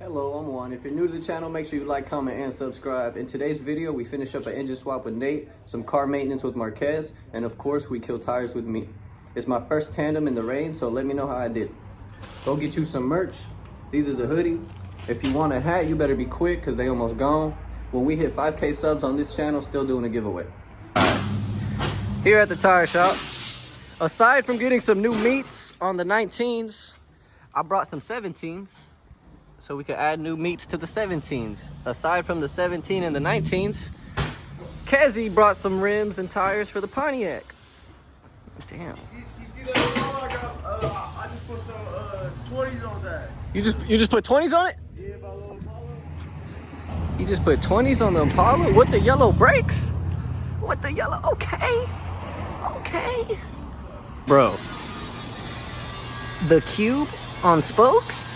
Hello, I'm Juan. If you're new to the channel, make sure you like, comment, and subscribe. In today's video, we finish up an engine swap with Nate, some car maintenance with Marquez, and of course, we kill tires with me. It's my first tandem in the rain, so let me know how I did. Go get you some merch. These are the hoodies. If you want a hat, you better be quick because they almost gone. When we hit 5K subs on this channel, still doing a giveaway. Here at the tire shop, aside from getting some new meats on the 19s, I brought some 17s. So we could add new meats to the 17s. Aside from the 17 and the 19s, Kezi brought some rims and tires for the Pontiac. Damn. You see that I got? I just put some 20s on that. You just put 20s on it? Yeah, my little Impala. You just put 20s on the Impala with the yellow brakes? With the yellow? Okay. Okay. Bro. The cube on spokes?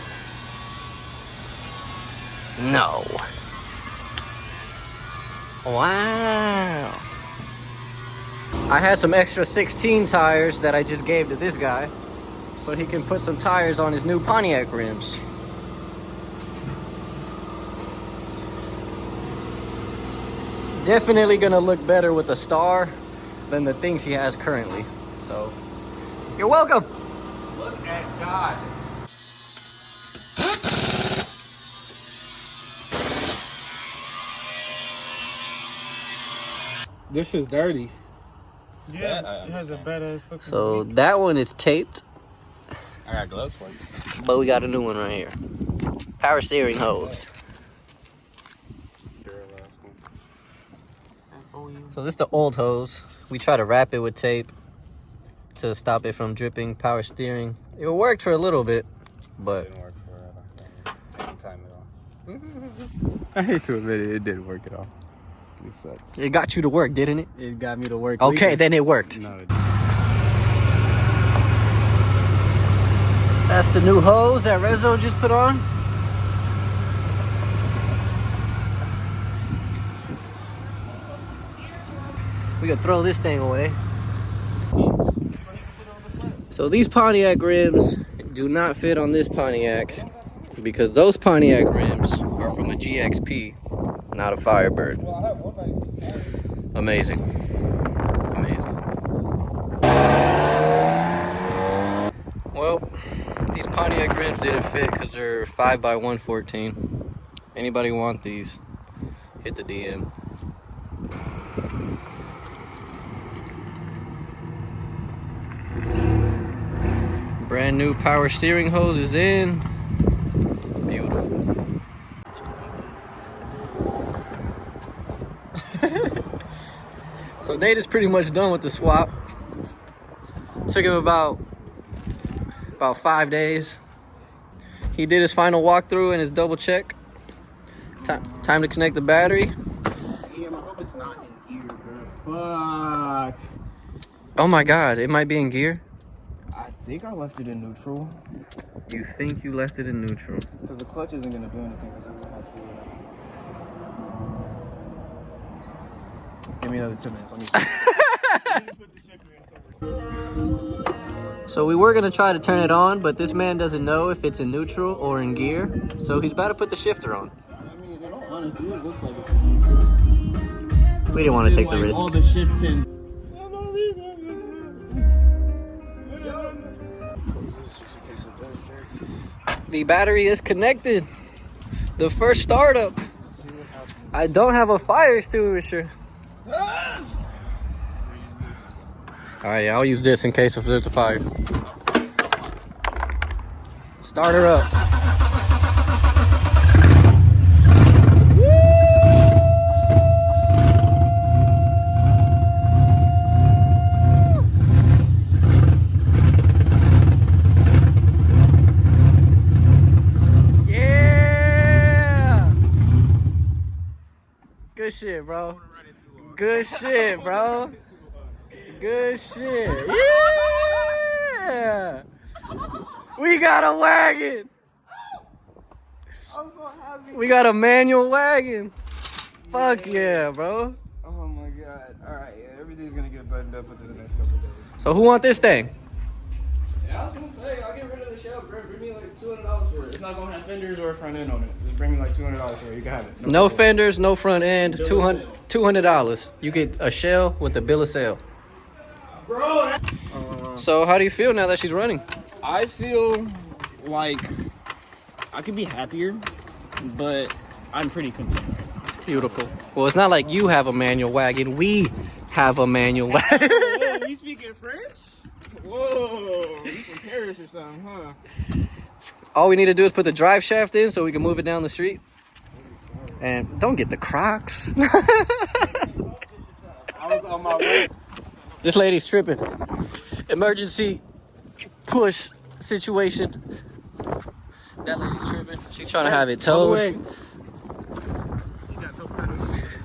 No. Wow. I had some extra 16 tires that I just gave to this guy so he can put some tires on his new Pontiac rims. Definitely gonna look better with the star than the things he has currently. So, you're welcome. Look at God. This shit's dirty. Yeah, it has a badass fucking. So that one is taped, I got gloves for you. but we got a new one right here. Power steering hose. So this is the old hose. We try to wrap it with tape to stop it from dripping. Power steering. It worked for a little bit, but Didn't work for any time at all. I hate to admit it, it didn't work at all. It sucks. it got you to work, didn't it? It got me to work. Okay, then it worked. No, it That's the new hose that Rezo just put on. We could throw this thing away. So these Pontiac rims do not fit on this Pontiac because those Pontiac rims are from a GXP, not a Firebird. Amazing. Amazing. Well, these Pontiac rims didn't fit because they're 5x114. Anybody want these? Hit the DM. Brand new power steering hose is in. Beautiful. So Nate is pretty much done with the swap. Took him about 5 days. He did his final walkthrough and his double check. Time to connect the battery. Damn, I hope it's not in gear, bro. Fuck. Oh my God, it might be in gear. I think I left it in neutral. You think you left it in neutral? Because the clutch isn't going to do anything. Give me another 2 minutes. Let me So we were gonna try to turn it on, but this man doesn't know if it's in neutral or in gear. So he's about to put the shifter on. I mean, in all honesty, it looks like it's in neutral. We didn't want to take the risk. All the shift pins. The battery is connected. The first startup. I don't have a fire extinguisher. Yes! Alright, I'll use this in case if there's a fire. Start her up. Yeah! Good shit, bro. Good shit, bro. Good shit. Yeah! We got a wagon. I'm so happy. We got a manual wagon. Fuck yeah, bro. Oh my God. Alright, yeah, everything's gonna get buttoned up within the next couple of days. So who want this thing? I was gonna say, I'll get rid of the shell. Bring me like $200 for it. It's not gonna have fenders or a front end on it. Just bring me like $200 for it. You can have it. No fenders, no front end. Bill of sale. $200. You get a shell with the bill of sale. Bro, So how do you feel now that she's running? I feel like I could be happier, but I'm pretty content. Beautiful. Well, it's not like you have a manual wagon. We have a manual wagon. Whoa, we speaking French? Whoa, we from Paris or something, huh? All we need to do is put the drive shaft in so we can move it down the street. And don't get the Crocs. I was on my way. This lady's tripping. Emergency push situation. That lady's tripping. She's trying to have it towed.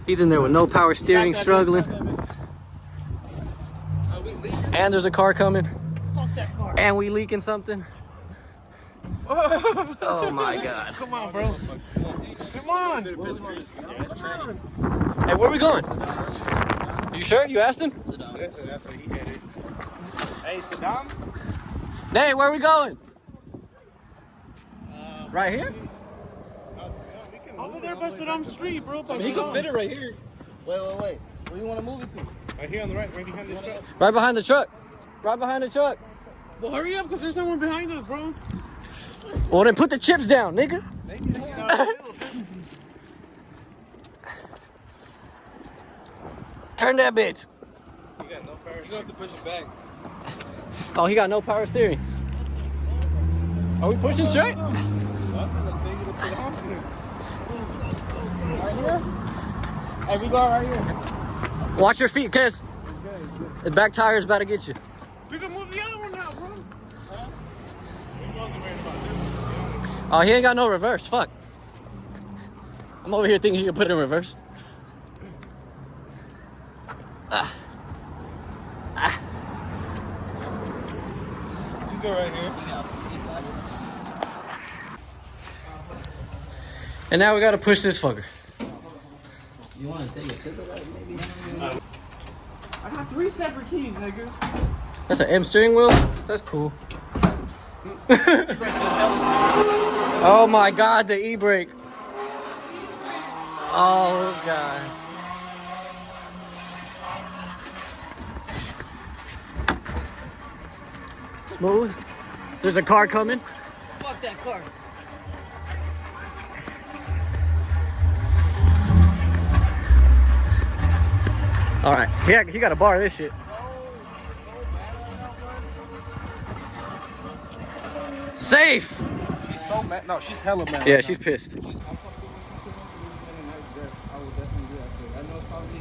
He's in there with no power steering, struggling. And there's a car coming. And we leaking something. Oh my God. Come on, bro. Come on. Hey, where are we going? You sure? You asked him? That's what he did. Hey, Saddam? Hey, where are we going? Right here? Over there by Saddam Street, bro. He can fit it right here. Wait. Where you want to move it to? Right here on the right, right behind the truck. Right behind the truck. Right behind the truck. Well, hurry up, because there's someone behind us, bro. Well, then put the chips down, nigga. Turn that bitch. You got no power. You have to push it back. Oh, he got no power steering. Are we pushing straight? Right here? Hey, we go right here. Watch your feet, cuz. The back tire's about to get you. We can move the other one now, bro. Oh, he ain't got no reverse. Fuck. I'm over here thinking he can put it in reverse. You go right here. And now we gotta push this fucker. You want to take a sip of that, maybe? I got 3 separate keys, nigga. That's an M steering wheel? That's cool. Oh my God, the e-brake. Oh God. Smooth. There's a car coming. Fuck that car. All right, he got to bar this shit. Safe. She's so mad. No, she's hella mad. Yeah, she's pissed. I will definitely do that for you. I know it's probably